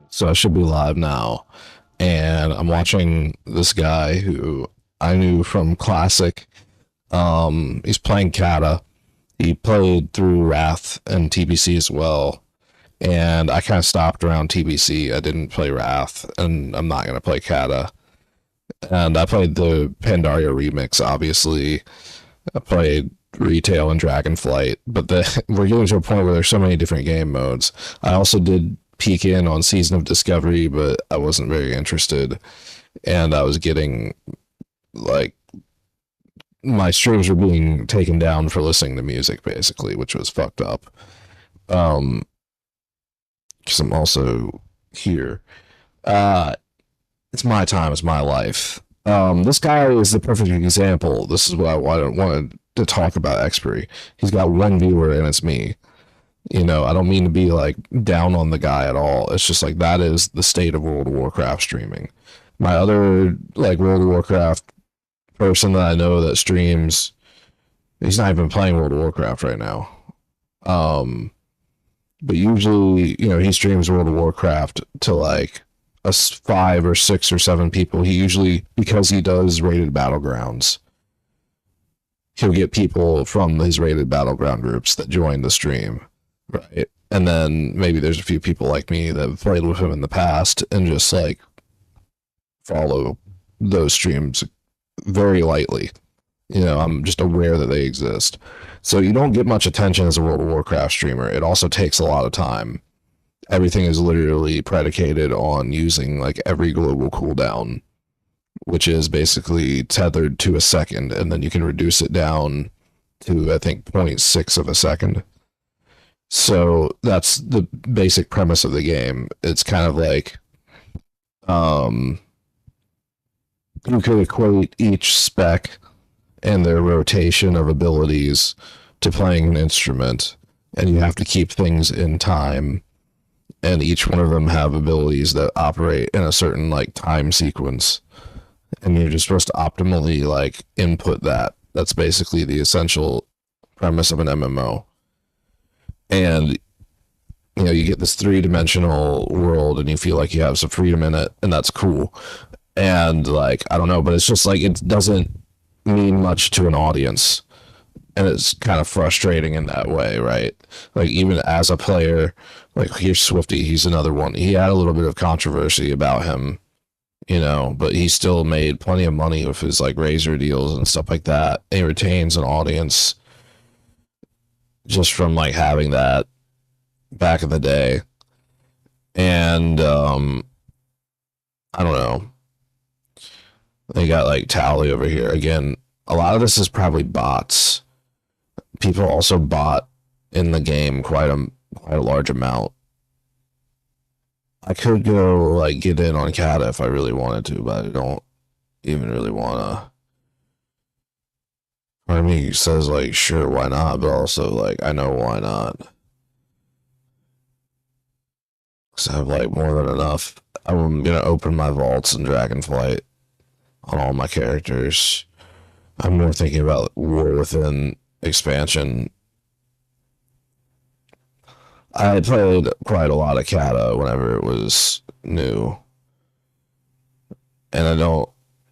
So I should be live now. And I'm watching this guy who I knew from Classic. He's playing Kata. He played through Wrath and TBC as well. And I kind of stopped around TBC. I didn't play Wrath, and I'm not going to play Kata. And I played the Pandaria remix, obviously. I played Retail and Dragonflight, but we're getting to a point where there's so many different game modes. I also did peek in on Season of Discovery, but I wasn't very interested, and I was getting like my streams were being taken down for listening to music, basically, which was fucked up. Because I'm also here. Uh, it's my time, it's my life. This guy is the perfect example. This is what I wanted to talk about Expiry. He's got one viewer, and it's me. I don't mean to be like down on the guy at all. It's just like that is the state of World of Warcraft streaming. My other like World of Warcraft person that I know that streams, he's not even playing World of Warcraft right now. But usually, he streams World of Warcraft to like us 5 or 6 or 7 people. He usually, because he does rated battlegrounds, he'll get people from his rated battleground groups that join the stream, right? And then maybe there's a few people like me that have played with him in the past and just like follow those streams very lightly. I'm just aware that they exist. So you don't get much attention as a World of Warcraft streamer. It also takes a lot of time. Everything is literally predicated on using like every global cooldown, which is basically tethered to a second, and then you can reduce it down to, I think, 0.6 of a second. So that's the basic premise of the game. It's kind of like you could equate each spec and their rotation of abilities to playing an instrument, and you have to keep things in time, and each one of them have abilities that operate in a certain like time sequence, and you're just supposed to optimally like input that. That's basically the essential premise of an MMO. And you get this three-dimensional world and you feel like you have some freedom in it, and that's cool. And like, I don't know, but it's just like it doesn't mean much to an audience, and it's kind of frustrating in that way, right? Like, even as a player, like, here's Swifty, he's another one. He had a little bit of controversy about him, but he still made plenty of money with his like razor deals and stuff like that. And he retains an audience just from like having that back in the day. And I don't know, they got like Tally over here again. A lot of this is probably bots. People also bot in the game quite a large amount. I could go like get in on Kata if I really wanted to, but I don't even really wanna. Part of me says like, sure, why not? But also like, I know why not. Cause I have like more than enough. I'm gonna open my vaults in Dragonflight on all my characters. I'm more thinking about War Within expansion. I played quite a lot of Kata whenever it was new, and I don't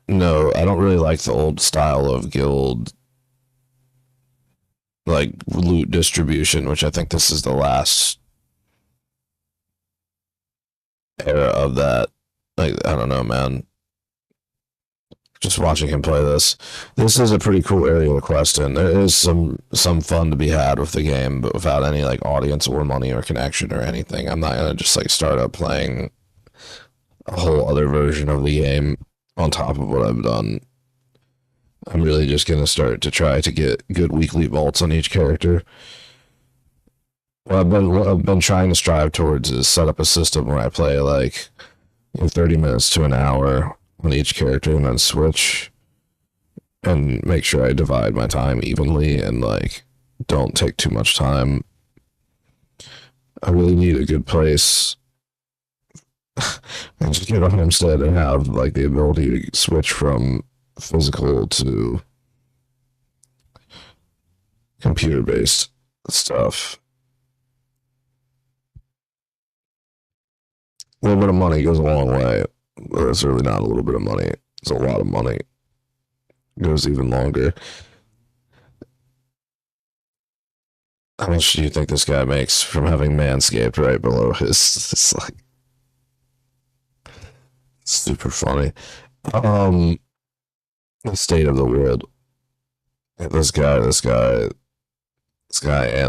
really like the old style of guild like loot distribution, which I think this is the last era of that. Like, I don't know, man. Just watching him play this. This is a pretty cool area to quest in. There is some fun to be had with the game, but without any like audience or money or connection or anything. I'm not gonna just like start up playing a whole other version of the game on top of what I've done. I'm really just gonna start to try to get good weekly vaults on each character. What I've been trying to strive towards is set up a system where I play like 30 minutes to an hour on each character and then switch and make sure I divide my time evenly and like don't take too much time. I really need a good place and just get on Homestead and have like the ability to switch from physical to computer based stuff. A little bit of money goes a long way. But it's really not a little bit of money. It's a lot of money. It goes even longer. How much do you think this guy makes from having Manscaped right below his? It's like super funny. Um, the state of the world. This guy, and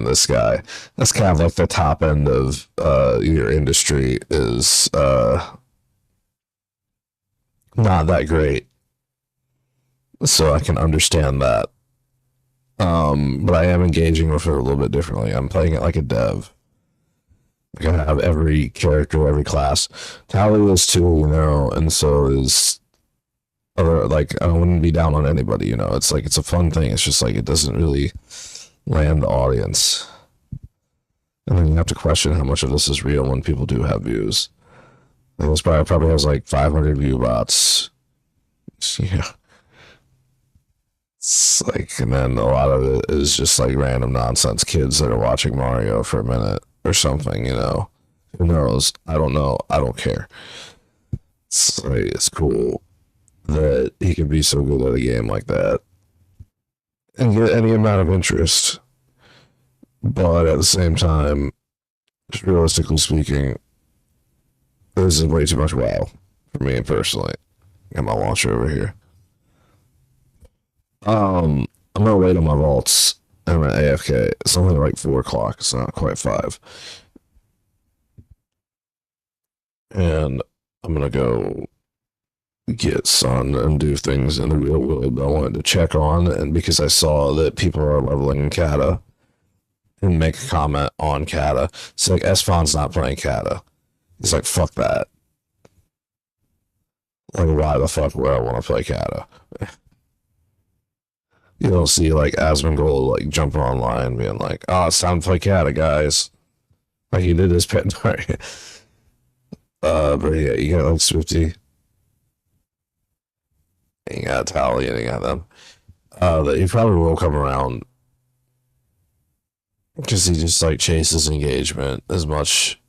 this guy. That's kind of like the top end of your industry is not that great. So I can understand that. But I am engaging with it a little bit differently. I'm playing it like a dev. Like I have every character, every class. Tally is too, and so is other, like I wouldn't be down on anybody, It's like it's a fun thing. It's just like it doesn't really land the audience. And then you have to question how much of this is real when people do have views. Like this probably has like 500 view bots. Yeah. It's like, and then a lot of it is just like random nonsense kids that are watching Mario for a minute or something, Who knows? I don't know. I don't care. It's like, it's cool that he can be so good at a game like that and get any amount of interest. But at the same time, just realistically speaking, this is way too much WoW for me personally. Got my launcher over here. I'm gonna wait on my vaults. I'm at AFK. It's only like 4 o'clock. It's not quite 5. And I'm gonna go get sun and do things in the real world I wanted to check on, and because I saw that people are leveling Kata and make a comment on Kata. It's like Esfon's not playing Kata. He's like, fuck that. Like, why the fuck would I want to play Kata? You don't see like Asmongold like jumping online being like, oh, it's time to play Kata, guys. Like he did his Pandaria. But yeah, you got like Swifty. And you got Tally and you got them. That he probably will come around because he just like chases engagement as much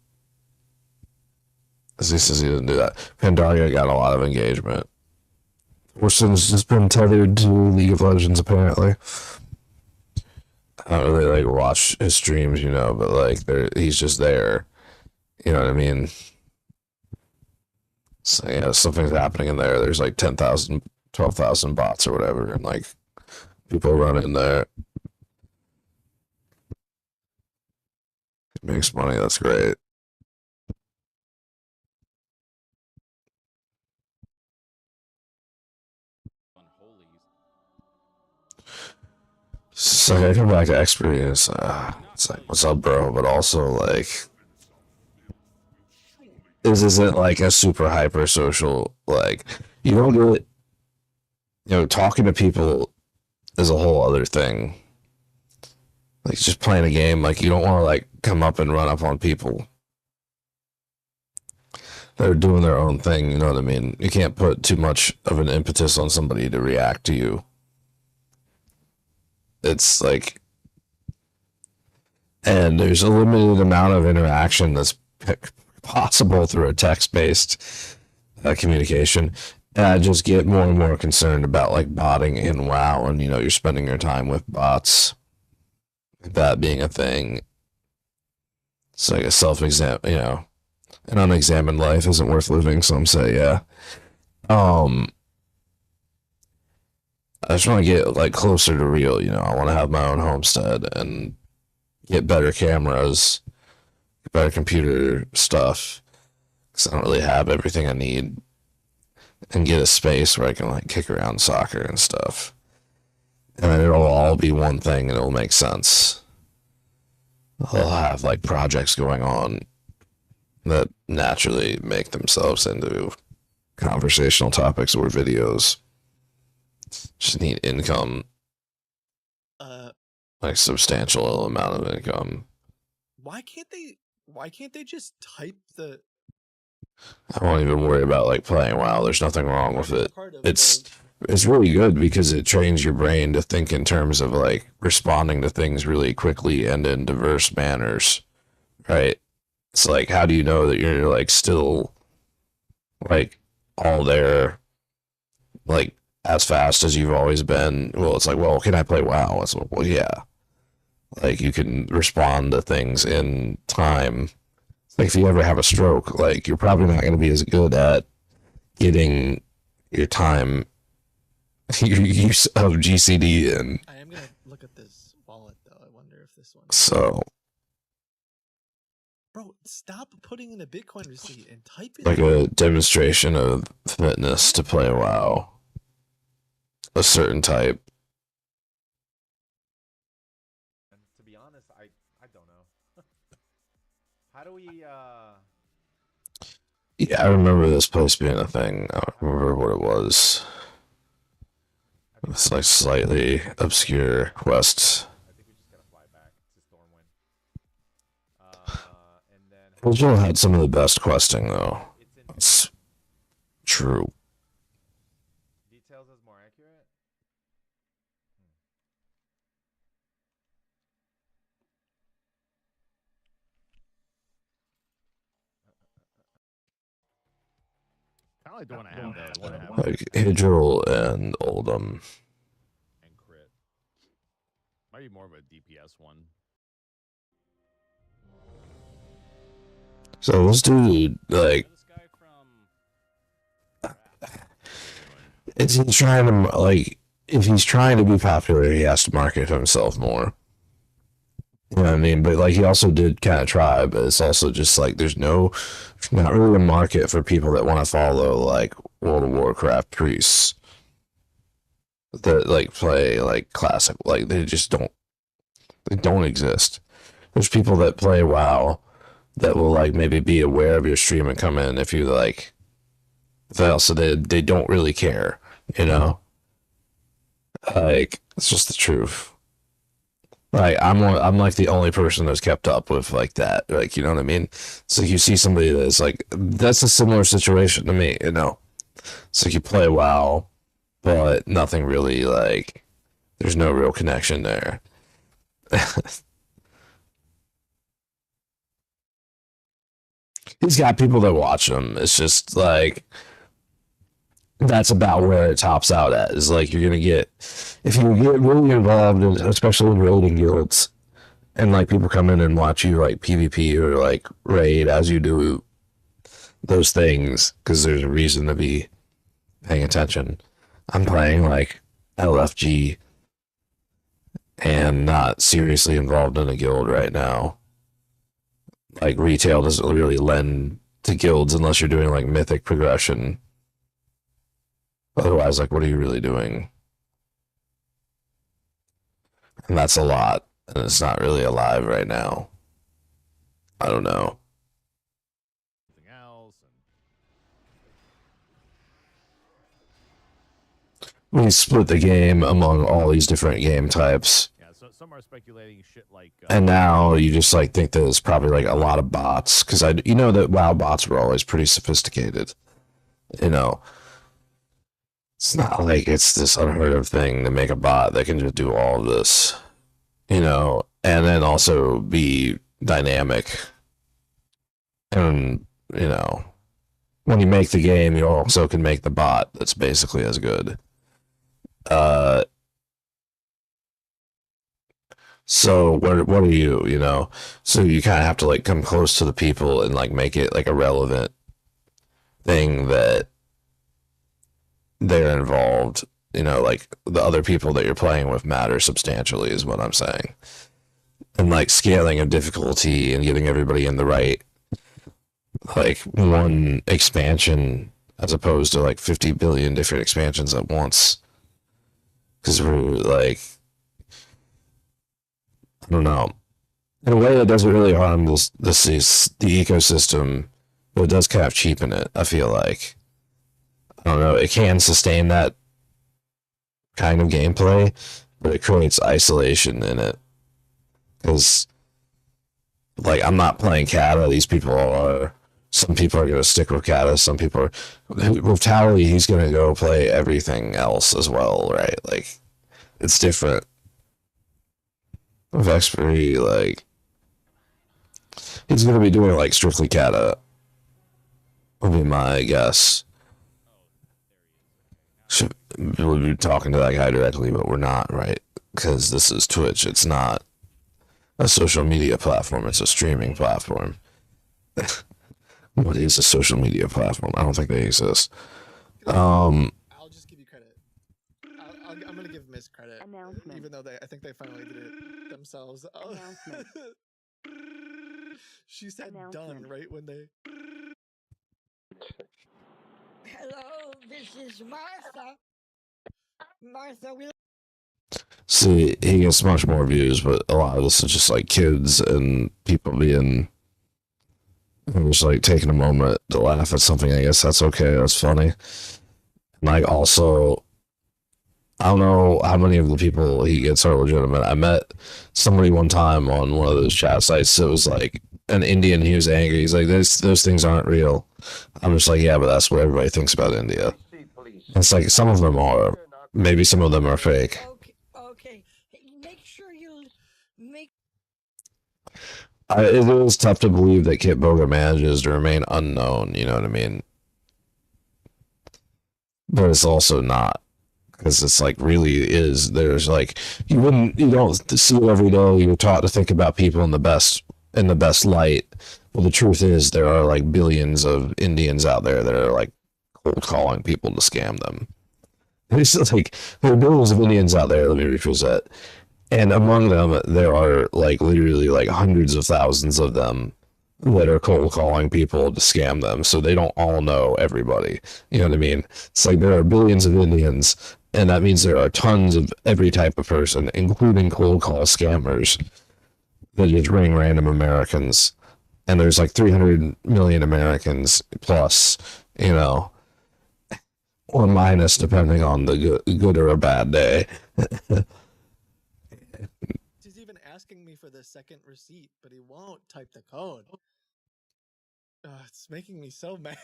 as he says he didn't do that. Pandaria got a lot of engagement. Orson's just been tethered to League of Legends apparently. I don't really like watch his streams, but like he's just there. You know what I mean? So yeah, something's happening in there. There's like 10,000, 12,000 bots or whatever, and like people run in there. It makes money. That's great. So I come back to experience. It's like, what's up, bro? But also like, this isn't like a super hyper social. Like, you don't really, talking to people is a whole other thing. Like just playing a game, like you don't want to like come up and run up on people. They're doing their own thing, you know what I mean? You can't put too much of an impetus on somebody to react to you. It's like, and there's a limited amount of interaction that's possible through a text-based communication. And I just get more and more concerned about like botting in WoW, and you're spending your time with bots, that being a thing. It's like a self-exam, an unexamined life isn't worth living. Some say, yeah. I just want to get like closer to real, I want to have my own homestead and get better cameras, better computer stuff, because I don't really have everything I need, and get a space where I can like kick around soccer and stuff. And then it'll all be one thing and it'll make sense. I'll have like projects going on that naturally make themselves into conversational topics or videos. Just need income, like substantial amount of income. Why can't they just type the? I won't even worry about like playing WoW. There's nothing wrong with it. It's really good because it trains your brain to think in terms of like responding to things really quickly and in diverse manners, right? It's like, how do you know that you're like still like all there, like as fast as you've always been. Well, it's like, well, can I play WoW? It's like, well, yeah. Like you can respond to things in time. It's like if you ever have a stroke, like you're probably not going to be as good at getting your time, your use of GCD in. I am gonna look at this wallet though. I wonder if this one. So, Bro, stop putting in a Bitcoin receipt and type it. like a demonstration of fitness to play WoW. A certain type. And to be honest, I don't know. How do we Yeah, I remember this place being a thing. I don't remember what it was. It's like slightly obscure quest. I think we just gotta fly back to Stormwind. And then Original had some of the best questing though. it's in That's true. details is more accurate. Kind of like the one I have, though. The one I have. Like Hidril and Oldham. And crit. Might be more of a DPS one. So this dude, like, This guy from. it's he's trying to like, if he's trying to be popular, he has to market himself more. You know what I mean? But like, he also did kind of try, but it's also just like there's not really a market for people that want to follow like World of Warcraft priests that like play like classic. Like they don't exist. There's people that play WoW that will like maybe be aware of your stream and come in if you like fail, so they don't really care, you know? Like it's just the truth. Like I'm like the only person that's kept up with like that. Like, you know what I mean? So you see somebody that's like that's a similar situation to me, you know. It's like you play WoW, but nothing really like there's no real connection there. He's got people that watch him. It's just like that's about where it tops out at. Is like you're gonna get if you get really involved in, especially in raiding guilds, and like people come in and watch you like PvP or like raid as you do those things because there's a reason to be paying attention. I'm playing like LFG and not seriously involved in a guild right now. Like retail doesn't really lend to guilds unless you're doing like mythic progression. Otherwise, like, what are you really doing? And that's a lot, and it's not really alive right now. I don't know. Something else. And We split the game among all these different game types, yeah, so some are speculating shit like. and now you just like think that it's probably like a lot of bots because you know that WoW bots were always pretty sophisticated. You know, it's not like it's this unheard of thing to make a bot that can just do all of this, you know, and then also be dynamic. And, you know, when you make the game, you also can make the bot that's basically as good. So what are you, you know? So you kind of have to like come close to the people and like make it like a relevant thing that they're involved, you know, like the other people that you're playing with matter substantially is what I'm saying. And like scaling of difficulty and getting everybody in the right like one expansion as opposed to like 50 billion different expansions at once. Because we're like, I don't know. In a way, it doesn't really harm the ecosystem, but it does kind of cheapen it, I feel like. I don't know. It can sustain that kind of gameplay, but it creates isolation in it. Because, like, I'm not playing Kata. These people are. Some people are going to stick with Kata. Some people are. With Tally, he's going to go play everything else as well, right? Like, it's different. With X3, like, he's going to be doing, like, strictly Kata. would be my guess. We'll be talking to that guy directly, but we're not, right? Because this is Twitch. It's not a social media platform. It's a streaming platform. What is a social media platform? I don't think they exist. I'll just give you credit. I'm gonna give Miss credit, even though I think they finally did it themselves. She said done right when they. Hello, this is Martha. Martha, we. See, he gets much more views, but a lot of this is just like kids and people being just like taking a moment to laugh at something. I guess that's okay. That's funny. And like also, I don't know how many of the people he gets are legitimate. I met somebody one time on one of those chat sites. It was like an Indian. He was angry. He's like, those things aren't real. I'm just like, yeah, but that's what everybody thinks about India. It's like some of them are. Maybe some of them are fake. Okay. Make sure you make. It is tough to believe that Kit Boga manages to remain unknown. You know what I mean? But it's also not. Because it's like really is. There's like you don't see it every day. You're taught to think about people in the best light. Well, the truth is there are like billions of Indians out there that are like cold calling people to scam them. There's like there are billions of Indians out there. Let me rephrase that. And among them, there are like literally like hundreds of thousands of them that are cold calling people to scam them. So they don't all know everybody. You know what I mean? It's like there are billions of Indians, and that means there are tons of every type of person, including cold call scammers that just ring random Americans. And there's like 300 million Americans plus, you know, or minus depending on the good or a bad day. He's even asking me for the second receipt, but he won't type the code. It's making me so mad.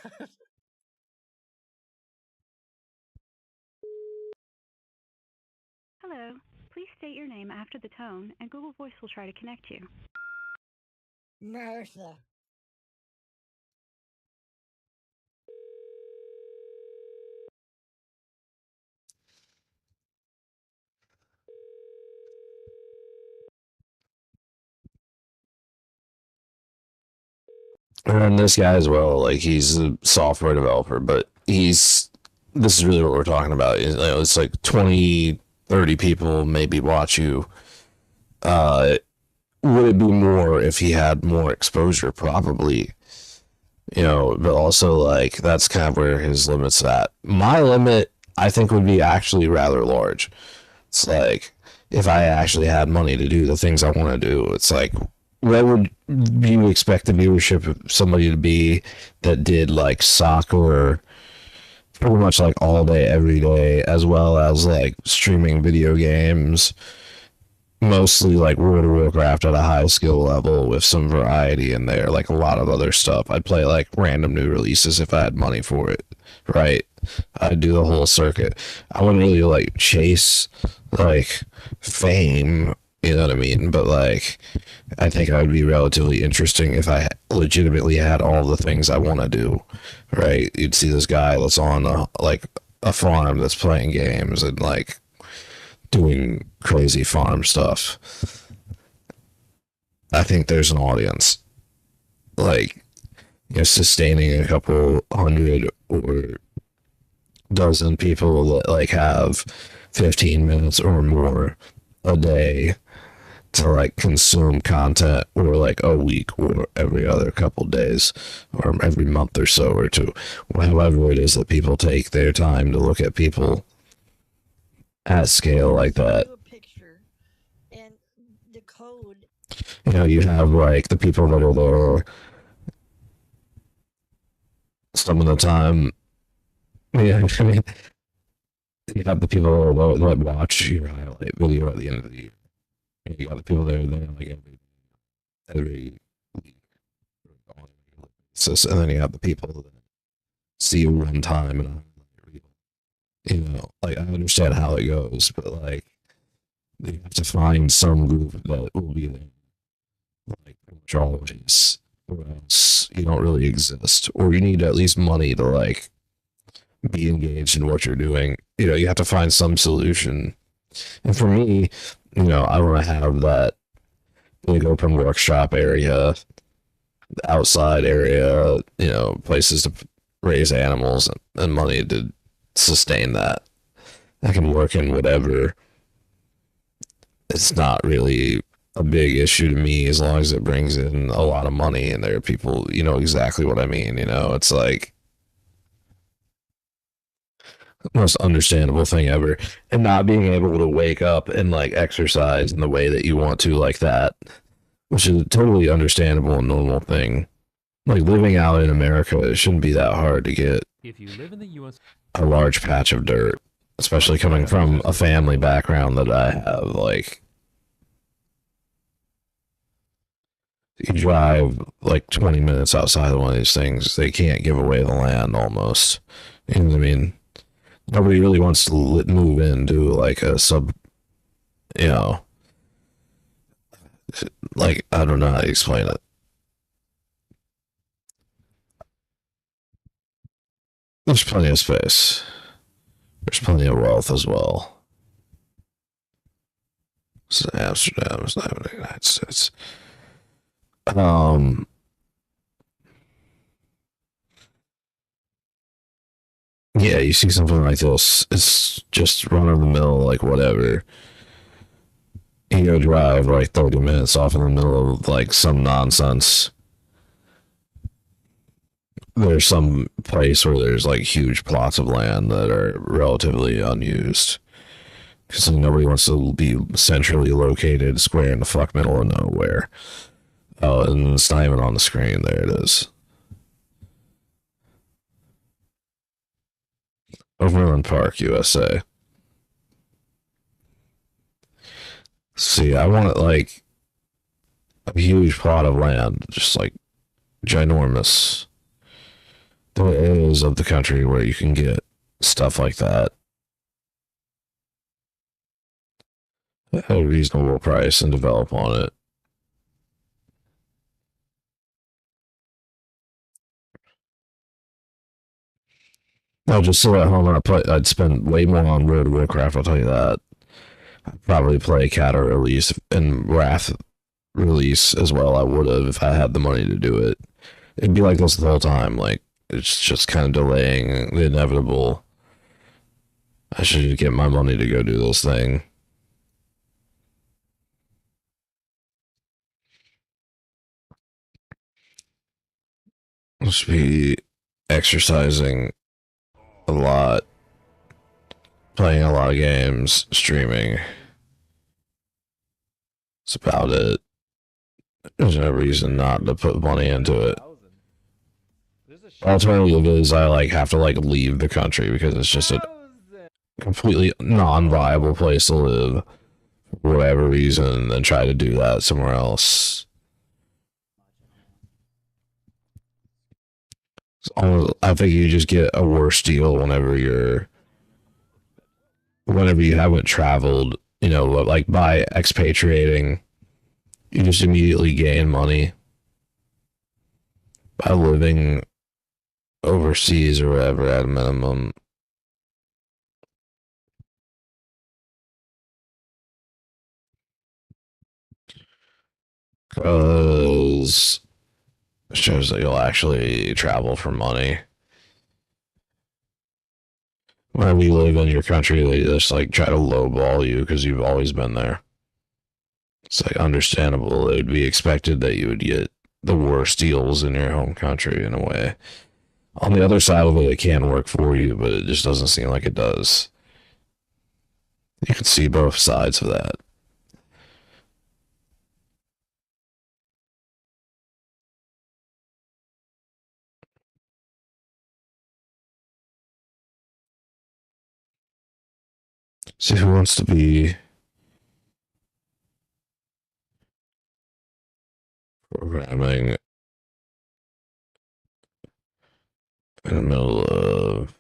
Hello. Please state your name after the tone, and Google Voice will try to connect you. Martha. And this guy as well, like he's a software developer, but this is really what we're talking about. It's like 20, 30 people maybe watch you. Would it be more if he had more exposure? Probably. You know, but also like that's kind of where his limit's at. My limit, I think, would be actually rather large. It's like if I actually had money to do the things I want to do, it's like what would you expect the viewership of somebody to be that did like soccer pretty much like all day, every day, as well as like streaming video games, mostly like World of Warcraft at a high skill level with some variety in there, like a lot of other stuff. I'd play like random new releases if I had money for it, right? I'd do the whole circuit. I wouldn't really like chase like fame, you know what I mean? But like, I think I would be relatively interesting if I legitimately had all the things I want to do, right? You'd see this guy that's on a farm that's playing games and like doing crazy farm stuff. I think there's an audience. Like, you know, sustaining a couple hundred or dozen people that like have 15 minutes or more a day to like consume content, or like a week or every other couple days or every month or so or two, however it is that people take their time to look at people at scale like that. Do a picture and the code. You know, you have like the people that are there some of the time. Yeah, I mean, you have the people that watch your highlight video at the end of the year. You got the people that are there like every week on a regular basis, and then you have the people that see you one time and you know, like I understand how it goes, but like you have to find some group that will be there like pretty much always, or else you don't really exist, or you need at least money to like be engaged in what you're doing. You know, you have to find some solution. And for me, you know, I want to have that big open workshop area, outside area, you know, places to raise animals and money to sustain that. I can work in whatever. It's not really a big issue to me as long as it brings in a lot of money and there are people, you know exactly what I mean, you know, it's like the most understandable thing ever. And not being able to wake up and like exercise in the way that you want to like that, which is a totally understandable and normal thing. Like living out in America, it shouldn't be that hard to get If you live in the US, a large patch of dirt, especially coming from a family background that I have. Like, you drive like 20 minutes outside of one of these things, they can't give away the land almost. You know what I mean? Nobody really wants to move into like a you know, like, I don't know how to explain it. There's plenty of space. There's plenty of wealth as well. This is Amsterdam. It's not even the United States. Yeah, you see something like this, it's just run of the mill, like whatever. You go drive like 30 minutes off in the middle of like some nonsense. There's some place where there's like huge plots of land that are relatively unused. Because nobody wants to be centrally located, square in the fuck middle of nowhere. Oh, and it's not even on the screen. There it is. Overland Park, USA. See, I want it like a huge plot of land, just like ginormous. There are areas of the country where you can get stuff like that at a reasonable price and develop on it. I'll just sit at home and I'd spend way more on Road to Warcraft, I'll tell you that. I'd probably play Cata release and Wrath release as well. I would have if I had the money to do it. It'd be like this the whole time. Like, it's just kind of delaying the inevitable. I should get my money to go do this thing. Must be exercising a lot, playing a lot of games, streaming. That's about it. There's no reason not to put money into it. Alternative is I like have to like leave the country because it's just a completely non-viable place to live for whatever reason, and try to do that somewhere else. I think you just get a worse deal whenever you haven't traveled, you know, like by expatriating, you just immediately gain money by living overseas or whatever at a minimum. Because it shows that you'll actually travel for money. Whenever you live in your country, they just like try to lowball you because you've always been there. It's like understandable. It would be expected that you would get the worst deals in your home country in a way. On the other side of it can work for you, but it just doesn't seem like it does. You can see both sides of that. See who wants to be programming in the middle of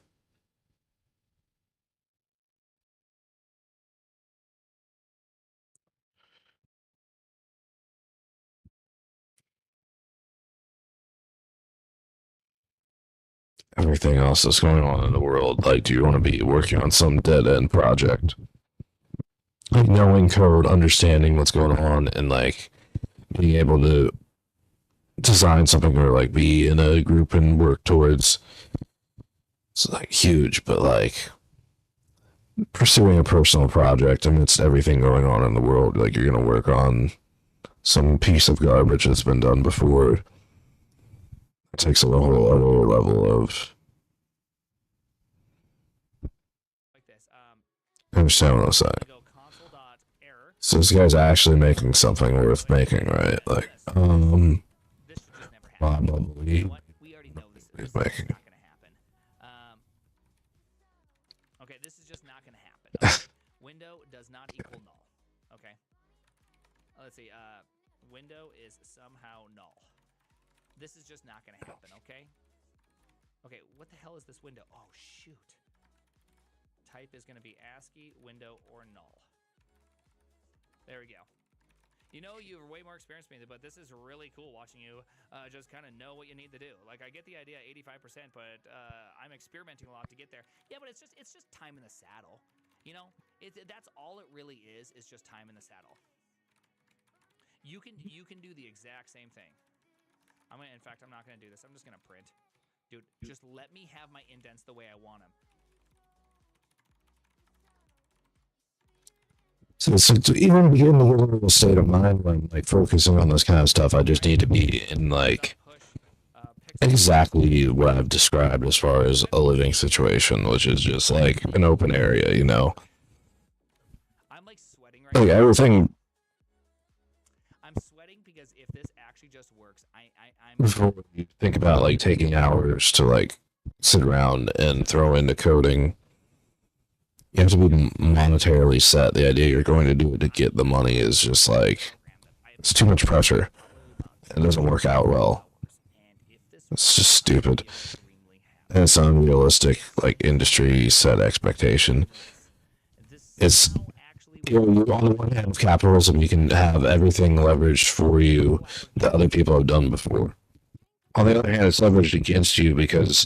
everything else that's going on in the world. Like, do you want to be working on some dead end project? Like, knowing code, understanding what's going on, and like being able to design something or like be in a group and work towards. It's like huge, but like pursuing a personal project amidst everything going on in the world, like you're gonna work on some piece of garbage that's been done before. It takes a whole other level of. Like this. I understand what I'm saying. We go console.error. So this guy's actually making something worth making, right? Like, This should just never happen. blah, blah, You blah. know what? We already know this He's is making. not gonna happen. Okay, this is just not gonna happen. Okay? Window does not equal null. Okay. Let's see. Window is somehow null. This is just not gonna happen. Okay. Okay. What the hell is this window? Oh shoot. Type is gonna be ASCII, window, or null. There we go. You know, you're way more experienced than me, but this is really cool watching you just kind of know what you need to do. Like, I get the idea 85%, but I'm experimenting a lot to get there. Yeah, but it's just time in the saddle. You know, that's all it really is just time in the saddle. You can do the exact same thing. In fact, I'm not gonna do this. I'm just gonna print. Dude, just let me have my indents the way I want them. So to even be in the little state of mind when I'm like focusing on this kind of stuff, I just need to be in like exactly what I've described as far as a living situation, which is just like an open area, you know. I'm like sweating right Like now. everything I'm sweating because if this actually just works, I'm before you think about like taking hours to like sit around and throw into coding. You have to be monetarily set. The idea you're going to do it to get the money is just like, it's too much pressure. It doesn't work out well. It's just stupid. And it's an unrealistic, like, industry set expectation. It's, you know, on the one hand, with capitalism, you can have everything leveraged for you that other people have done before. On the other hand, it's leveraged against you because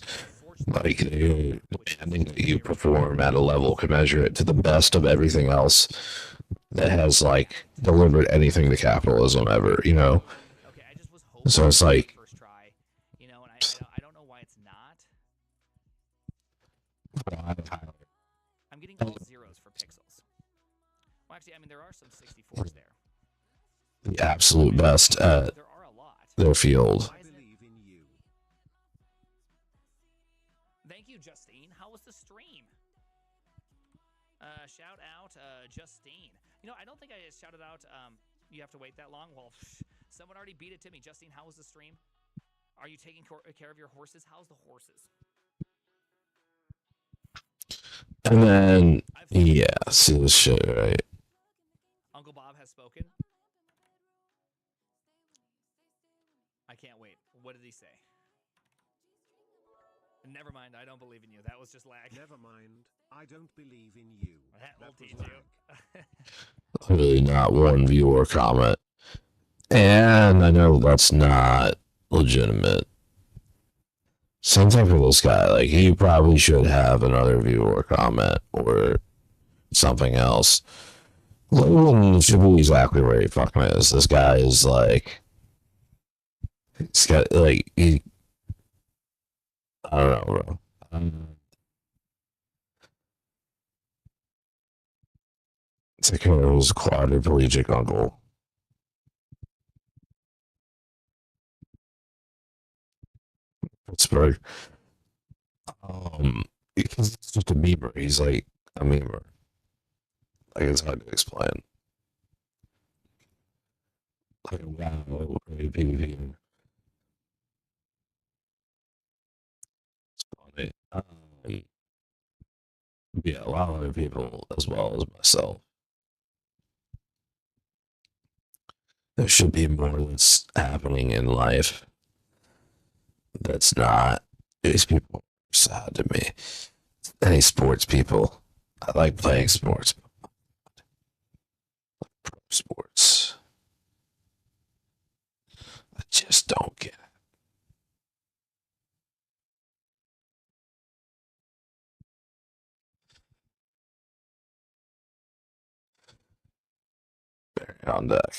like they're demanding that you perform at a level commensurate to the best of everything else that has like delivered anything to capitalism ever, you know. Okay, I just was hoping So it's like first try, you know, and I don't know why it's not. I'm getting all zeros for pixels. Well, actually, I mean there are some 64s there. the absolute best at There are a lot. their field. Why is it? Thank you, Justine. How was the stream? Shout out, Justine. You know, I don't think I shouted out, you have to wait that long. Well, someone already beat it to me. Justine, how was the stream? Are you taking care of your horses? How's the horses? And then yeah, see this shit, right? Uncle Bob has spoken. I can't wait. What did he say? Never mind, I don't believe in you. That was just lag. Never mind, I don't believe in you. That will That was teach lag. you. Literally not one view or comment. And I know that's not legitimate. Same thing for this guy. Like, he probably should have another view or comment or something else. Logan should be exactly where he fucking is. This guy is like, he's got like, I don't know, bro. It's like his quadriplegic uncle. Pittsburgh. Because it's just a memer. He's like a memer. Like, it's hard to explain. Like, wow, PvP. It's funny. Yeah, a lot of other people as well as myself. There should be more that's happening in life that's not. These people are sad to me. Any sports people. I like playing sports. Pro sports. I just don't get it. on deck.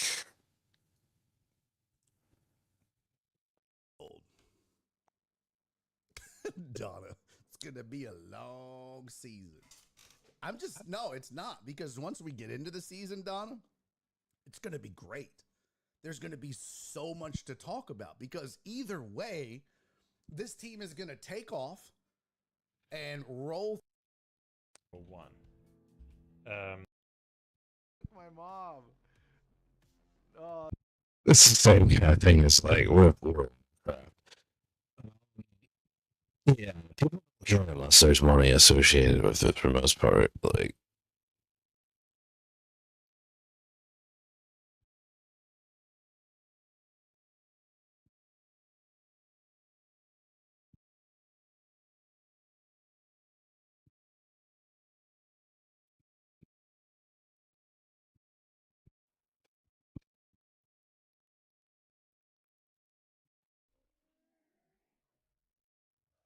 Donna, it's gonna be a long season. No, it's not, because once we get into the season, Donna, it's gonna be great. There's gonna be so much to talk about, because either way, this team is gonna take off and roll. One. My mom. Oh. It's the same kind of thing as like warcraft. Yeah, people join unless there's money associated with it for the most part. Like,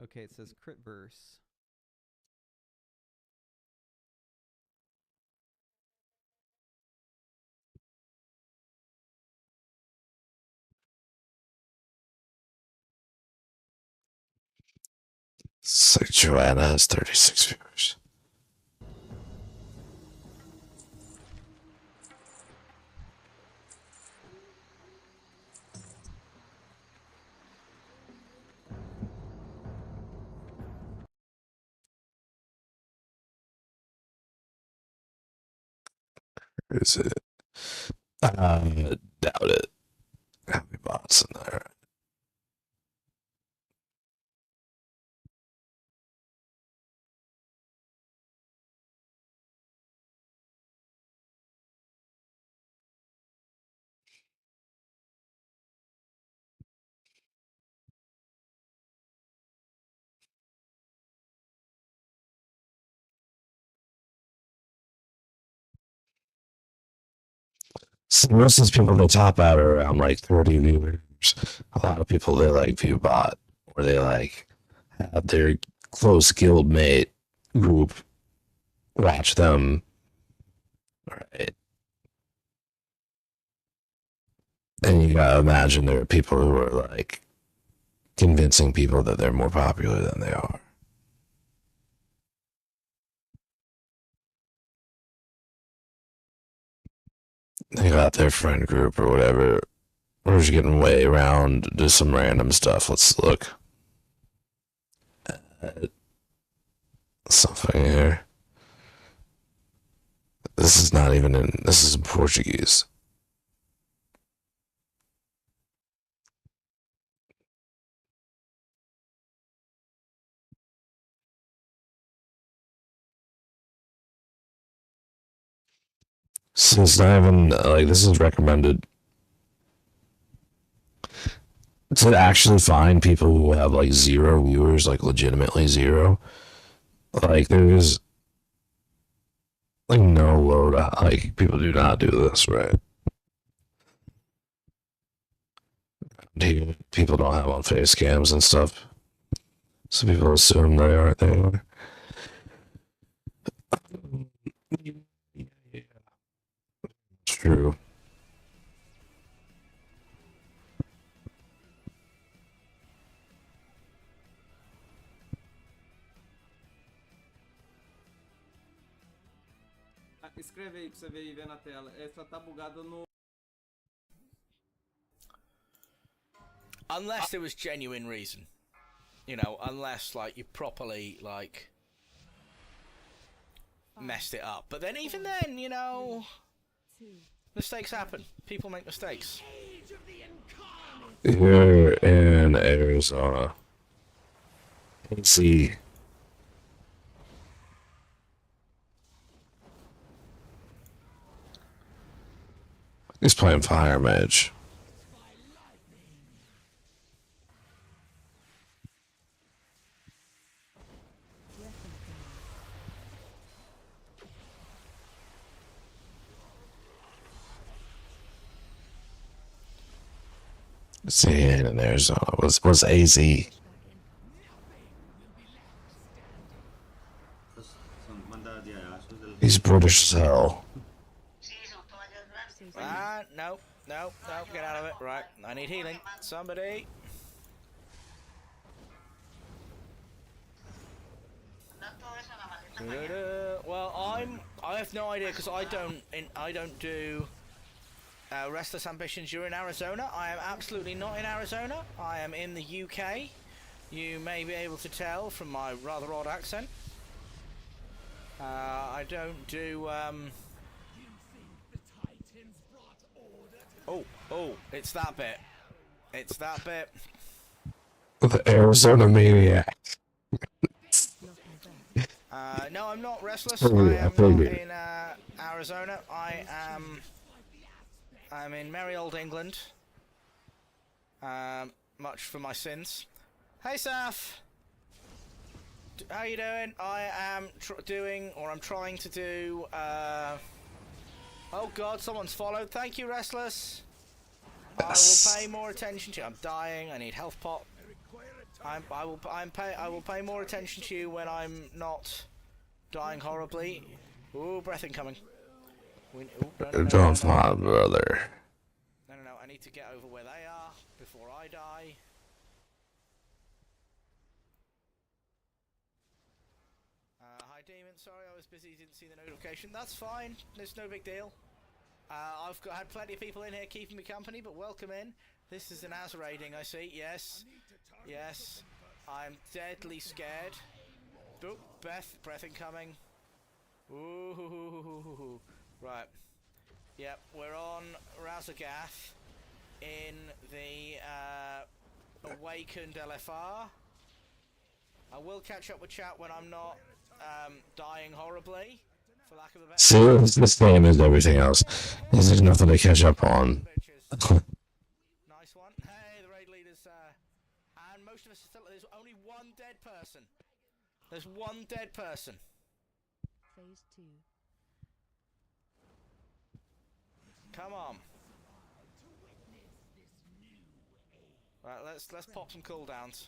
Okay, it says crit verse. it's like Joanna has 36 viewers. Is it? Doubt it. How many bots in there? So most of these people they top out are around like 30 viewers. A lot of people they like view bot, or they like have their close guild mate group watch them. Right. And you gotta imagine there are people who are like convincing people that they're more popular than they are. They got their friend group or whatever. We're just getting way around to some random stuff. Let's look at something here. This is not even in, this is in Portuguese. So it's not even, like, this is recommended to actually find people who have, like, 0 viewers, like, legitimately 0. Like, there's, like, no load, like, people do not do this, right? People don't have on face cams and stuff. So people assume they aren't there. It's true. Escreve aí pra você ver e ver na tela. Essa tá bugada no. Unless there was genuine reason. You know, unless, like, you properly, like, messed it up. But then even then, you know, mistakes happen. People make mistakes. Here in Arizona. Let's see. He's playing Fire Mage. See, in Arizona was AZ. He's British as hell. no, get out of it. Right, I need healing. Somebody. Well, I have no idea because I don't do Restless Ambitions. You're in Arizona. I am absolutely not in Arizona. I am in the UK. You may be able to tell from my rather odd accent. I don't do Oh, it's that bit. It's that bit. The Arizona Maniac. No, I'm not restless. Oh, I yeah, am I not figured. in Arizona. I'm in merry old England. Much for my sins. Hey, Saf. How you doing? I am I'm trying to do. Oh God, someone's followed. Thank you, Restless. I will pay more attention to you. I'm dying. I need health pot. I will pay more attention to you when I'm not dying horribly. Ooh, breath incoming. Don't my brother. No. I need to get over where they are before I die. Hi, Demon. Sorry, I was busy. Didn't see the notification. That's fine. It's no big deal. I've had plenty of people in here keeping me company, but welcome in. This is an Az raiding, I see. Yes. I'm deadly scared. Oh, breath incoming. Ooh. Right. Yep, we're on Razagath in the Awakened LFR. I will catch up with chat when I'm not dying horribly, for lack of a better. See, this game is everything else. There's nothing to catch up on. Nice one. Hey, the raid leaders, and most of us are still. There's only one dead person. There's one dead person. Phase 2. Come on. Right, let's pop some cooldowns.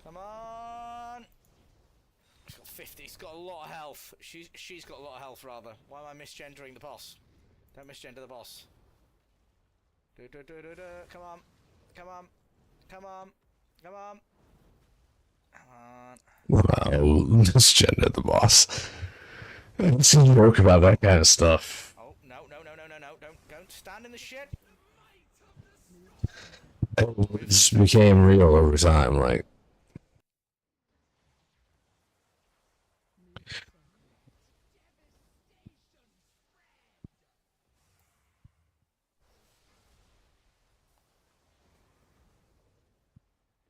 Come on. She's got 50. She's got a lot of health. She's got a lot of health rather. Why am I misgendering the boss? Don't misgender the boss. Come on. Wow, misgender the boss. I haven't seen you joke about that kind of stuff. Oh, no. Don't stand in the shit. It just became real over time, like.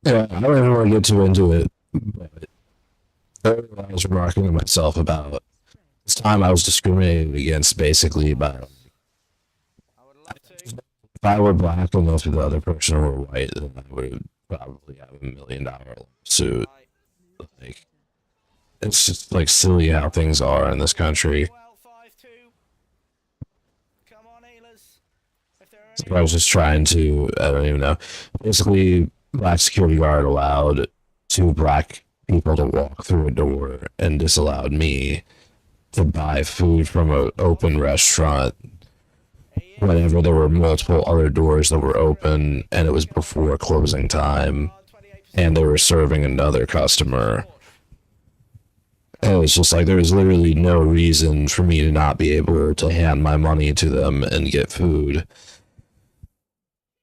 Yeah, I don't even want to get too into it, but I was remarking to myself about this time I was discriminated against basically by I would love to. if I were black and most of the other person were white, then I would probably have $1 million lawsuit. Like, it's just like silly how things are in this country. Well, 5-2. Come on, healers. If there are So I was just trying to, I don't even know. Basically, black security guard allowed 2 black people to walk through a door and disallowed me to buy food from an open restaurant whenever there were multiple other doors that were open and it was before closing time and they were serving another customer. And it was just like there was literally no reason for me to not be able to hand my money to them and get food.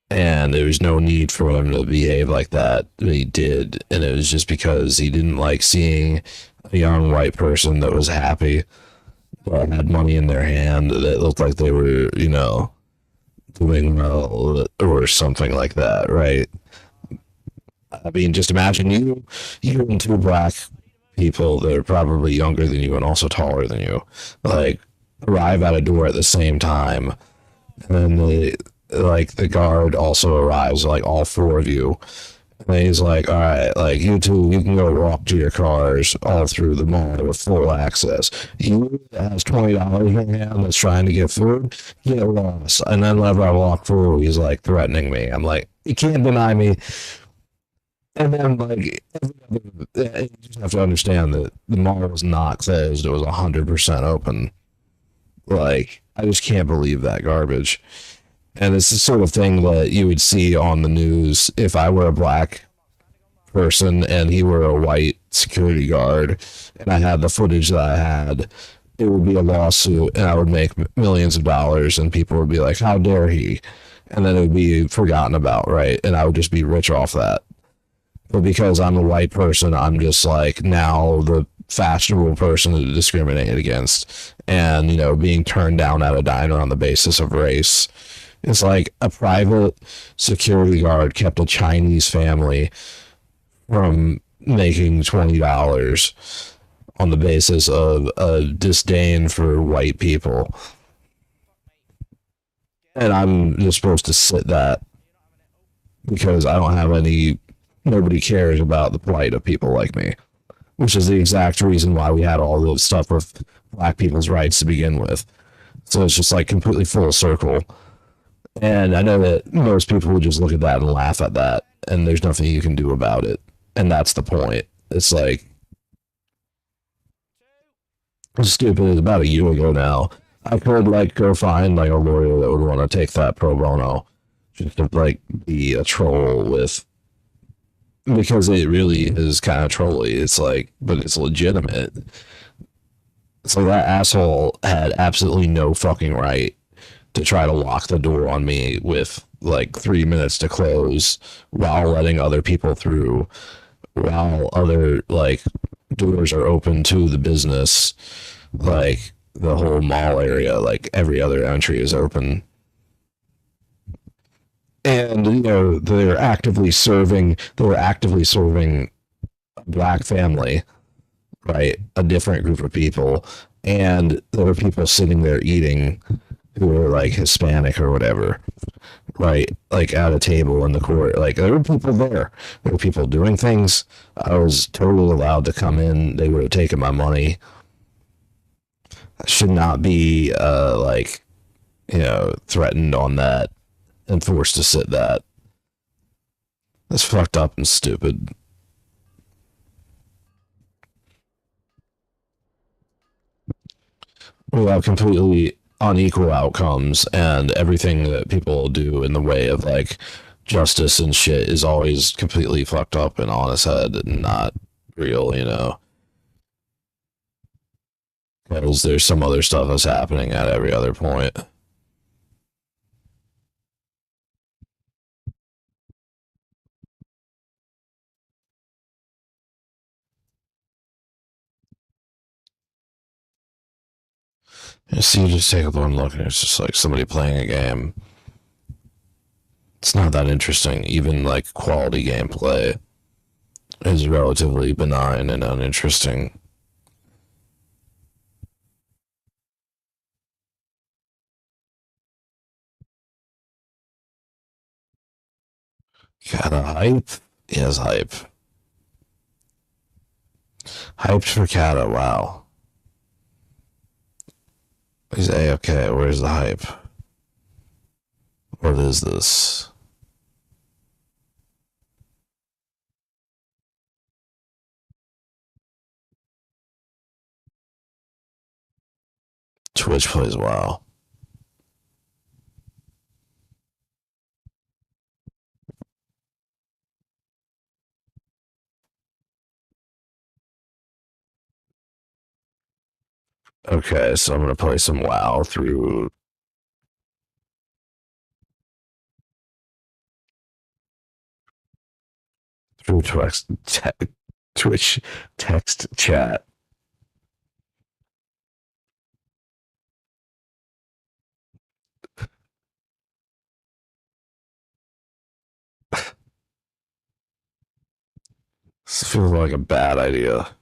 And there was no need for him to behave like that. He did, and it was just because he didn't like seeing a young white person that was happy, that had money in their hand, that looked like they were, you know, doing well or something like that, right? I mean, just imagine you and 2 black people that are probably younger than you and also taller than you, like, arrive at a door at the same time, and then the guard also arrives, like all 4 of you, and he's like, all right, like you 2, you can go walk to your cars all through the mall with full access. You that has $20 in your hand that's trying to get food, get lost. And then whenever I walk through, he's like threatening me. I'm like, you can't deny me. And then, like, you just have to understand that the mall was not closed; it was 100% open. Like, I just can't believe that garbage. And it's the sort of thing that you would see on the news if I were a black person and he were a white security guard, and I had the footage that I had. It would be a lawsuit, and I would make millions of dollars, and people would be like, "How dare he?" And then it would be forgotten about, right? And I would just be rich off that. But because I'm a white person, I'm just like now the fashionable person to discriminate against, and being turned down at a diner on the basis of race. It's like a private security guard kept a Chinese family from making $20 on the basis of a disdain for white people. And I'm just supposed to sit that because I don't have nobody cares about the plight of people like me, which is the exact reason why we had all this stuff with black people's rights to begin with. So it's just like completely full circle. And I know that most people would just look at that and laugh at that, and there's nothing you can do about it. And that's the point. It's like, it's stupid. It's about a year ago now. I could go find a lawyer that would want to take that pro bono, just to be a troll with, because it really is kind of trolly. It's like, but it's legitimate. It's like that asshole had absolutely no fucking right to try to lock the door on me with 3 minutes to close while letting other people through, while other doors are open to the business, the whole mall area, every other entry is open. And they were actively serving a black family, right? A different group of people. And there were people sitting there eating who were Hispanic or whatever, right? At a table in the court. There were people there. There were people doing things. I was totally allowed to come in. They would have taken my money. I should not be threatened on that and forced to sit that. That's fucked up and stupid. We have completely unequal outcomes, and everything that people do in the way of justice and shit is always completely fucked up and on its head and not real, because there's some other stuff that's happening at every other point. So you just take one look and it's just somebody playing a game. It's not that interesting. Even quality gameplay is relatively benign and uninteresting. Got a hype? Yes, hype. Hyped for Kata, wow. He's AFK, where's the hype? What is this? Twitch plays WoW. Okay, so I'm gonna play some WoW through Twitch text chat. This feels like a bad idea.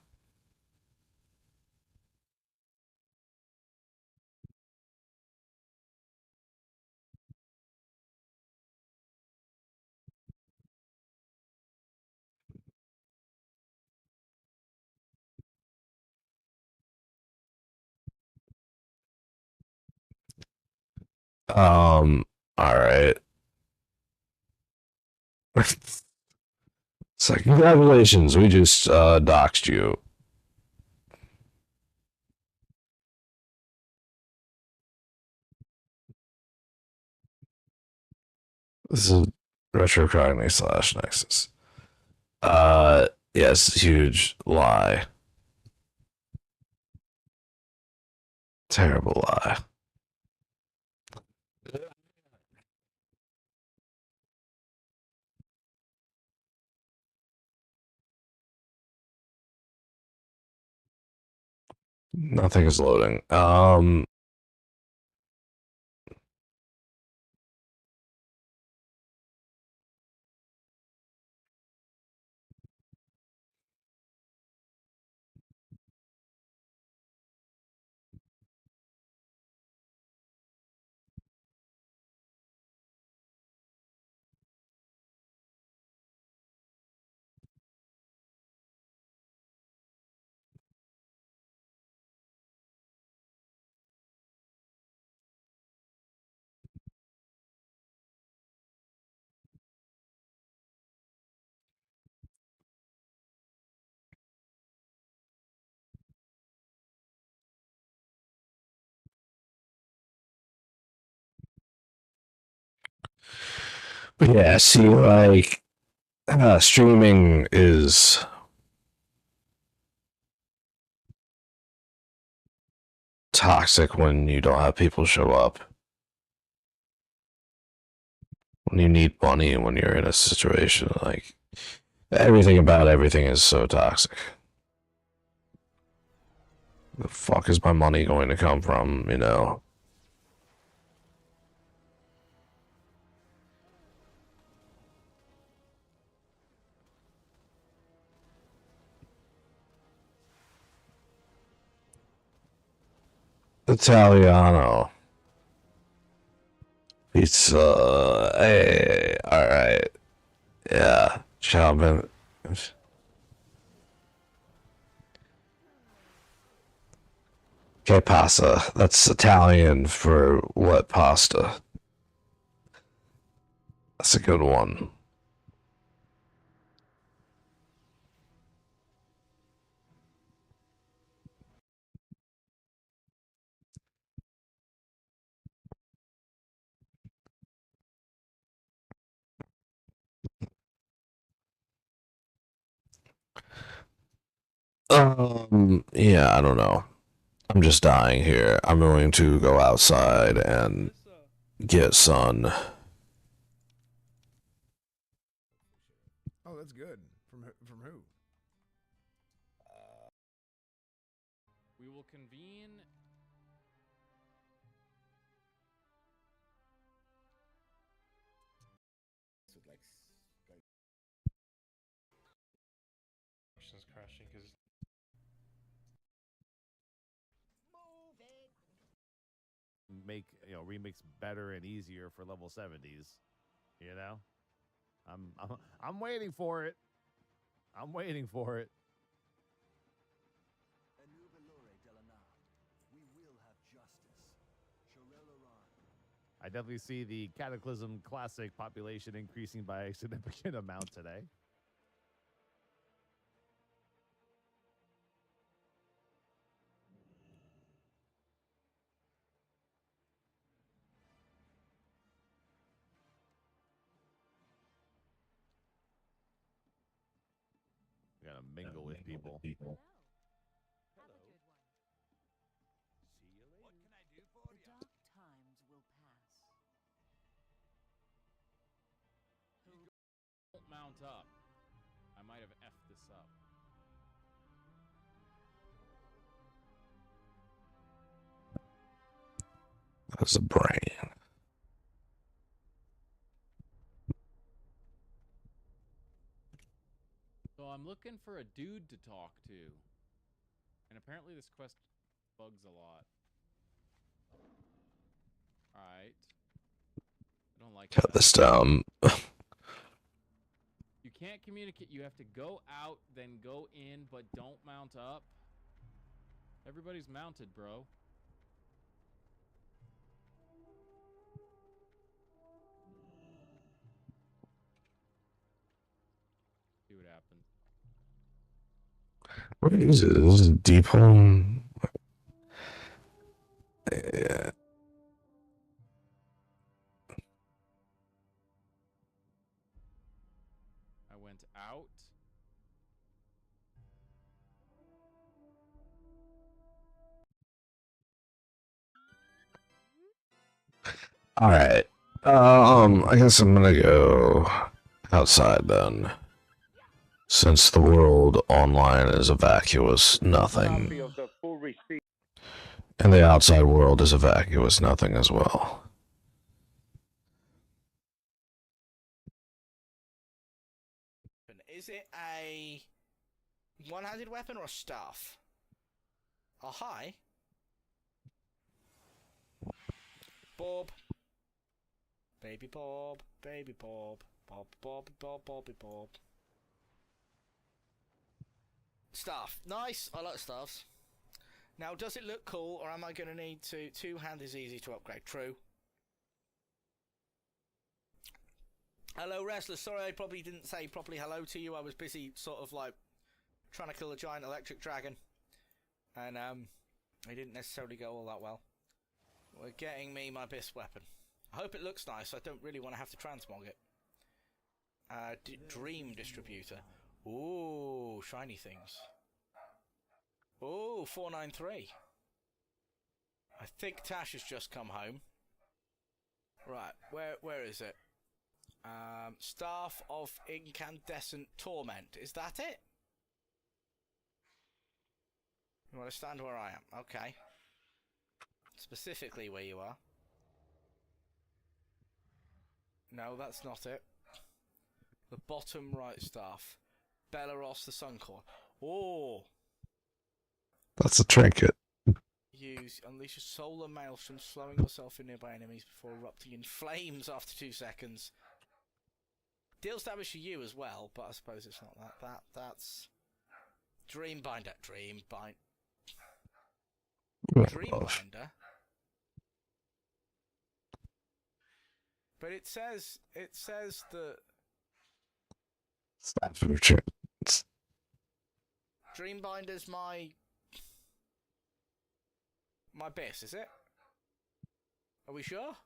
All right. It's like, congratulations, we just doxed you. This is retrocognitive / Nexus. Yes, huge lie. Terrible lie. Nothing is loading. But yeah, see, like, streaming is toxic when you don't have people show up. When you need money and when you're in a situation like everything about everything is so toxic. The fuck is my money going to come from, you know? Italiano. Pizza. Hey, alright. Yeah. Ciao, ben. Che pasta. That's Italian for what pasta? That's a good one. Yeah, I don't know. I'm just dying here. I'm going to go outside and get sun. Oh, that's good. From who? We will convene. Crashing because Make remix better and easier for level 70s. You know, I'm waiting for it. I'm waiting for it. I definitely see the Cataclysm Classic population increasing by a significant amount today. We gotta mingle with people. Hello. Won't mount up. I might have effed this up. That's a brain. So I'm looking for a dude to talk to. And apparently this quest bugs a lot. Alright. I don't like Cut that. this down. You can't communicate. You have to go out, then go in, but don't mount up. Everybody's mounted, bro. See what weapon. What is it? This is deep home. Yeah. I went out. All right. I guess I'm gonna go outside then. Since the world online is a vacuous nothing. And the outside world is a vacuous nothing as well. Is it a one-handed weapon or a staff? Oh, hi. Bob. Baby Bob. Baby Bob. Bob, Bob, Bob, Bobby Bob. Staff. Nice. I like staffs. Now, does it look cool, or am I going to need to... Two-hand is easy to upgrade. True. Hello, Wrestler. Sorry I probably didn't say properly hello to you. I was busy sort of like trying to kill a giant electric dragon. And it didn't necessarily go all that well. We're getting me my best weapon. I hope it looks nice. I don't really want to have to transmog it. Dream Distributor. Ooh, shiny things. Ooh, 493. I think Tash has just come home. Right, where is it? Staff of Incandescent Torment. Is that it? You want to stand where I am? Okay. Specifically where you are. No, that's not it. The bottom right staff. Belaros the Suncore. Oh! That's a trinket. Unleash a solar maelstrom, slowing yourself in nearby enemies before erupting in flames after 2 seconds. Deals damage to you as well, but I suppose it's not that. That's Dreambinder. Dreambinder. But it says that Staff of Returns. Dreambinder's my base, is it? Are we sure?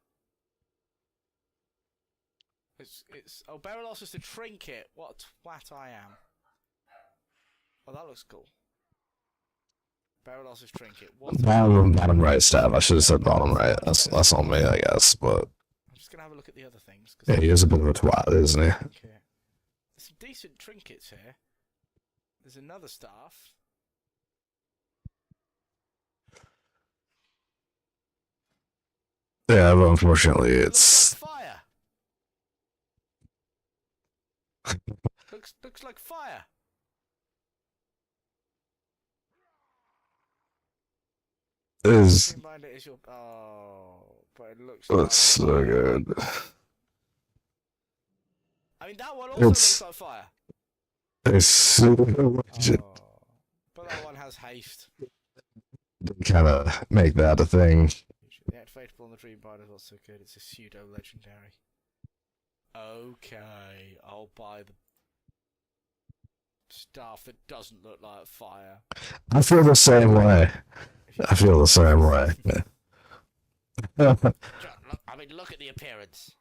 It's oh, Beralos is the trinket. What a twat I am. Oh, that looks cool. Beralos' trinket. Bottom right staff. I should have said bottom right. That's on me, I guess. But I'm just gonna have a look at the other things. yeah, he is a bit of a twat, isn't he? Okay. There's some decent trinkets here. There's another staff. Yeah, but unfortunately, it's Fire. looks like fire. is but it looks. That's so good. I mean, that one also looks like fire. It's so legit. But that one has haste. Kind of make that a thing. The activatable on the Dreambinder is also good. It's a pseudo legendary. Okay, I'll buy the stuff that doesn't look like fire. I feel the same way. I feel the same way. I mean, look at the appearance.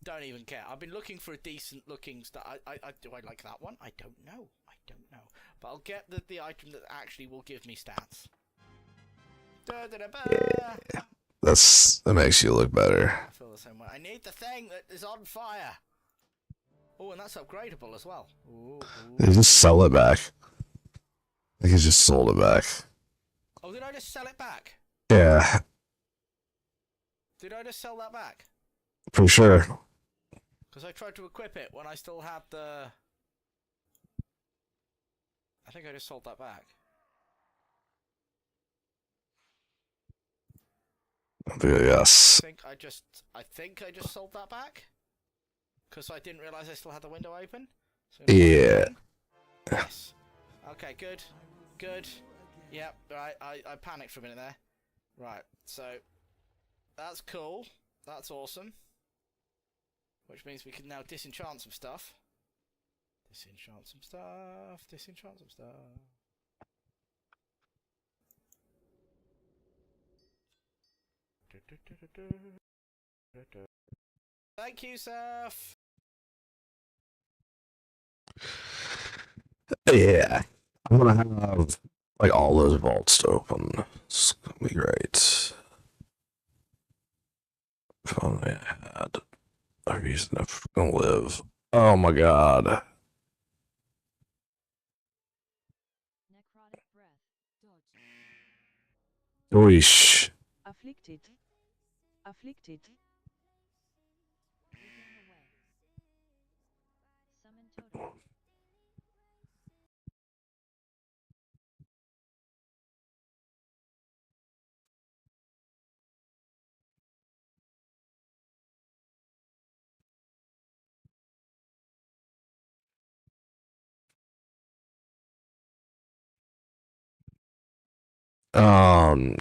Don't even care. I've been looking for a decent looking stuff. Do I like that one? I don't know. But I'll get the item that actually will give me stats. Yeah. That makes you look better. I feel the same way. I need the thing that is on fire. Oh, and that's upgradable as well. Ooh. They just sell it back. Like he just sold it back. Oh, did I just sell it back? Yeah. Did I just sell that back? For sure. Because I tried to equip it when I still had the... I think I just sold that back. Yes. I think I just sold that back. Because I didn't realise I still had the window open. So yeah. Yes. Okay, good. Yep, right, I panicked for a minute there. Right, so... That's cool. That's awesome. Which means we can now disenchant some stuff. Disenchant some stuff. Disenchant some stuff. Thank you, Surf. Yeah. I'm gonna have like all those vaults to open. It's gonna be great. If only I had a reason to fucking live. Oh my god. Necrotic breath. Dodge. Oish. Afflicted. Afflicted. Within the way. Summon totem.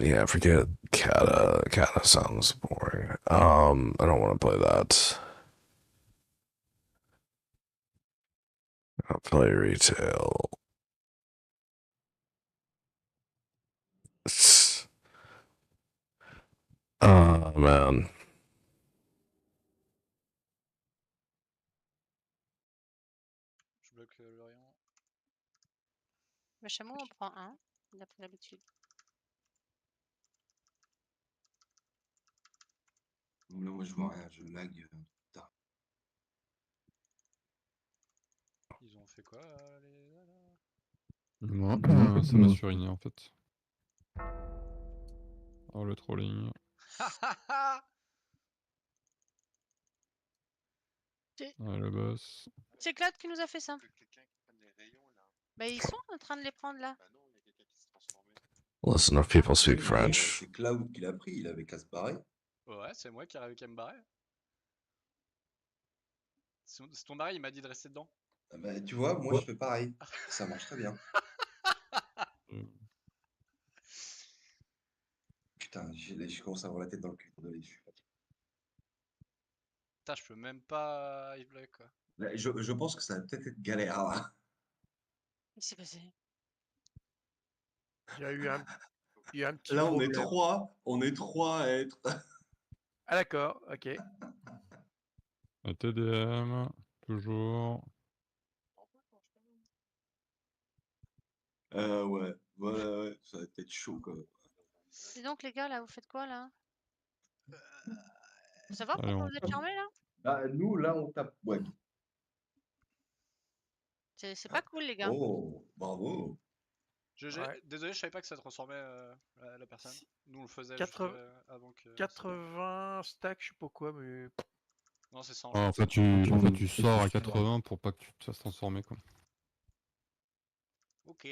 Yeah, forget Kata. Kata sounds boring. I don't want to play that. I'll play retail. Oh man. Je bloque l'Orient. Le chameau, on prend un, d'après l'habitude. Là, moi, je vois rien, je lag. Putain. Ils ont fait quoi, les gars, là? Moi, ça m'a surigné en fait. Oh le trolling. Ah le boss. C'est Claude qui nous a fait ça. Bah ils sont en train de les prendre là. Listen, if people speak French. C'est Cloud qui l'a pris, il avait qu'à se barrer. Ouais, c'est moi qui arrive qu'à me barrer. C'est ton mari, il m'a dit de rester dedans. Ah bah, tu vois, moi, je fais pareil. Ça marche très bien. Putain, je commence à avoir la tête dans le cul. Désolé, je suis fatigué. Putain, je peux même pas Yves Block, quoi. Là, je pense que ça va peut-être être galère, là. Qu'est-ce qui s'est passé? Il y a eu un petit Là, problème. on est trois à être. Ah d'accord, ok. La TDM, toujours. Ouais, voilà, ouais, ça va être chaud, quand même. Et donc les gars là, vous faites quoi là? Faut savoir Allez, pourquoi on vous êtes charmés là? Bah, nous, là, on tape. Ouais. C'est pas cool les gars. Oh, bravo. Désolé, je savais pas que ça transformait la personne. Nous, on le faisait 80... juste avant que... 80 stacks, je sais pas quoi, mais... Non, c'est 100. Ah, en fait, tu sors à 80 pour pas que tu te fasses transformer quoi. Ok.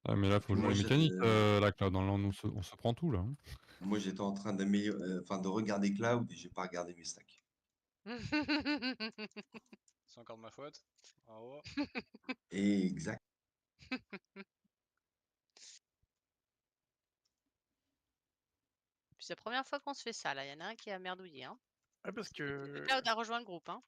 Ah mais là faut jouer mécanique là Cloud, là, on se prend tout là. Hein. Moi j'étais en train de regarder Cloud et j'ai pas regardé mes stacks. C'est encore de ma faute. Bravo. Exact. C'est la première fois qu'on se fait ça là, il y en a un qui a merdouillé hein. Ouais parce que... Cloud a rejoint le groupe hein.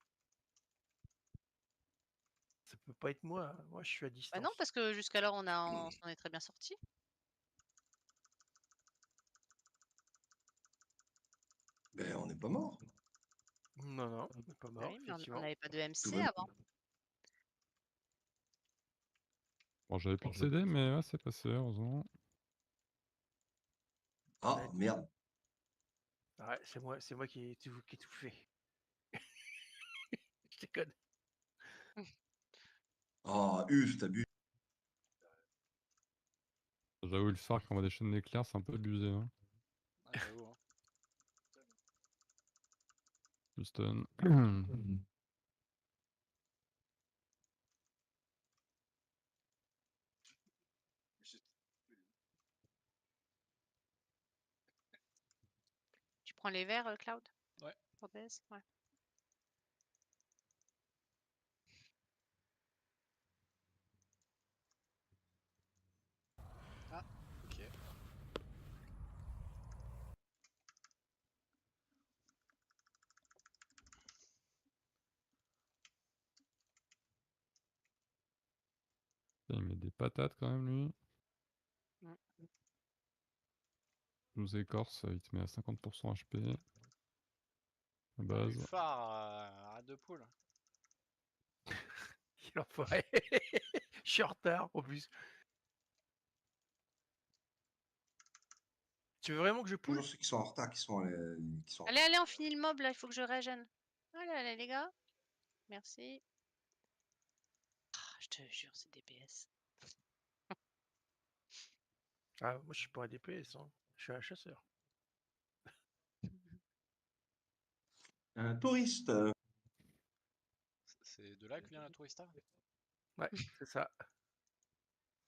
Ça peut pas être moi, moi je suis à distance. Bah non parce que jusqu'alors on s'en est très bien sorti. Ben on n'est pas mort. Non, non, on n'est pas mort, Oui, mais effectivement. on n'avait pas de MC va bien. avant. Bon j'avais plus de CD mais ouais c'est passé heureusement. Ah Ouais. merde. Ouais, c'est moi qui ai tout fait. Je déconne. Ah, t'as bu. J'avoue le phare quand on voit des chaînes d'éclairs c'est un peu abusé. Hein. Ah, j'avoue. Hein. Houston. Tu prends les verres Cloud? Ouais. Prothèse? Ouais. Ah, ok. Putain, il met des patates quand même, lui. Mm. Nous écorce, il te met à 50% HP. La Lui base. phare à 2 poules. Il enfoiré. Je suis en retard en plus. Tu veux vraiment que je poule? Toujours ceux qui sont en retard, qui sont. Allez, allez, on finit le mob là, il faut que je régène. Allez, allez, les gars. Merci. Ah, je te jure, c'est DPS. Ah, moi je suis pas un DPS, hein. Je suis un chasseur. Un touriste. C'est de là que vient la tourista? Ouais, c'est ça.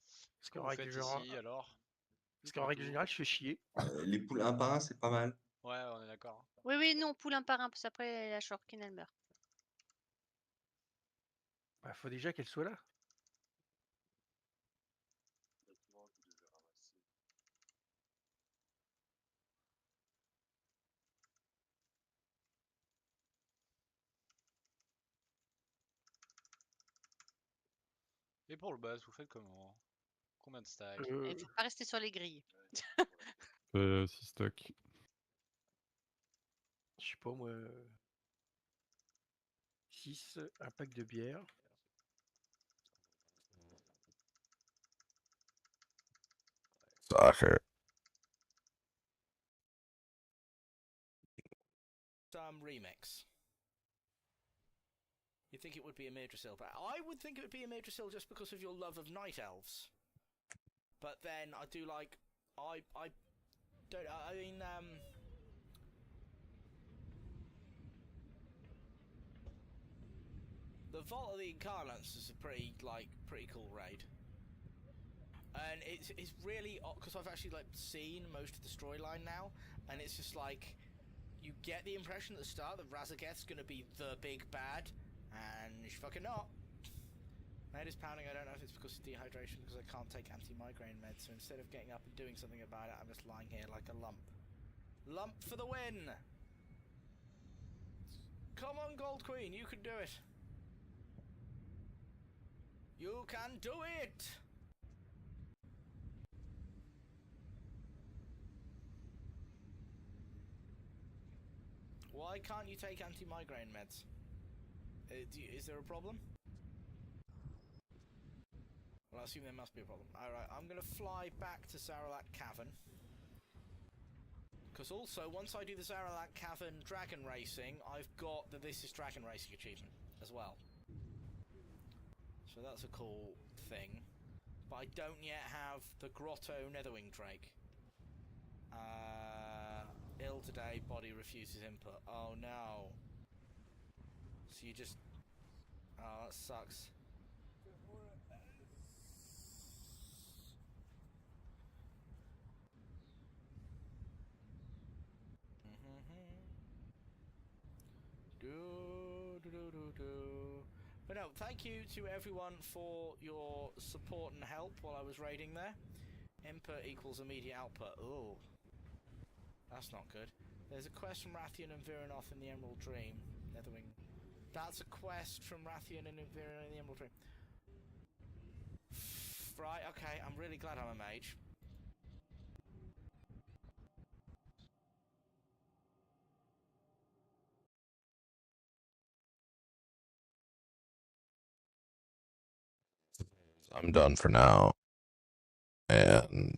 Qu'est-ce que vous faites ici alors? Parce qu'en règle générale, je fais chier. Les poules 1 par 1, c'est pas mal. Ouais, on est d'accord. Oui, oui, nous on poule un par un, parce qu'après la Shorkin elle meurt. Bah, faut déjà qu'elle soit là. Et pour le buzz, vous faites comment? Combien de stacks? Il faut pas rester sur les grilles. 6 stocks. Je sais pas moi. 6, un pack de bière. Soccer. Remix. You think it would be a Madrasil, but I would think it would be a Madrasil just because of your love of night elves. But then I do like I don't I mean the Vault of the Incarnates is a pretty cool raid. And it's really because I've actually seen most of the storyline now, and it's just like you get the impression at the start that Razageth's gonna be the big bad, and she's fucking not. My head is pounding. I don't know if it's because of dehydration, because I can't take anti-migraine meds. So instead of getting up and doing something about it, I'm just lying here like a lump. Lump for the win! Come on, Gold Queen, you can do it. You can do it! Why can't you take anti-migraine meds? Is there a problem? Well, I assume there must be a problem. Alright, I'm gonna fly back to Saralak Cavern. Because also, once I do the Saralak Cavern Dragon Racing, I've got the This is Dragon Racing achievement as well. So that's a cool thing. But I don't yet have the Grotto Netherwing Drake. Ill today, body refuses input. Oh no. So you just... Oh, that sucks. But no, thank you to everyone for your support and help while I was raiding there. Input equals immediate output. Oh, that's not good. There's a quest from Rathian and Viranoth in the Emerald Dream. Netherwing. That's a quest from Rathian and Viranoth in the Emerald Dream. Right, okay, I'm really glad I'm a mage. I'm done for now. And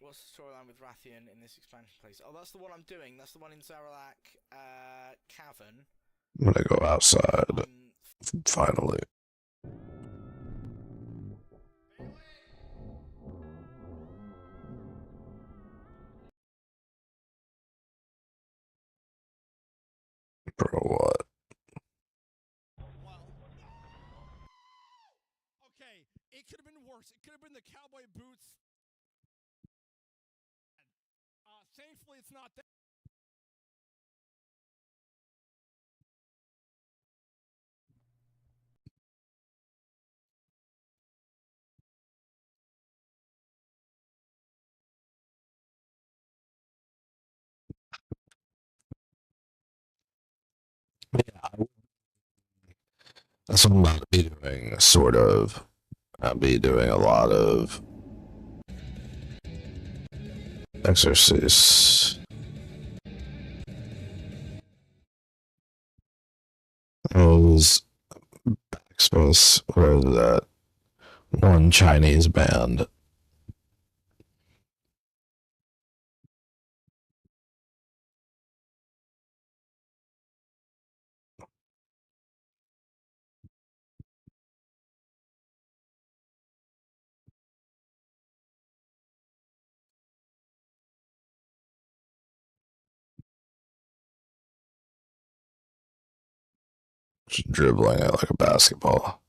What's the storyline with Rathian in this expansion, please? Oh, that's the one I'm doing. That's the one in Zaralak Cavern. I'm gonna go outside. Finally. Bro, what? Okay, it could have been worse. It could have been the cowboy boots. Thankfully, it's not that. That's what I'm about to be doing, sort of. I'll be doing a lot of exorcist. I was exposed with that one Chinese band. Just dribbling it like a basketball.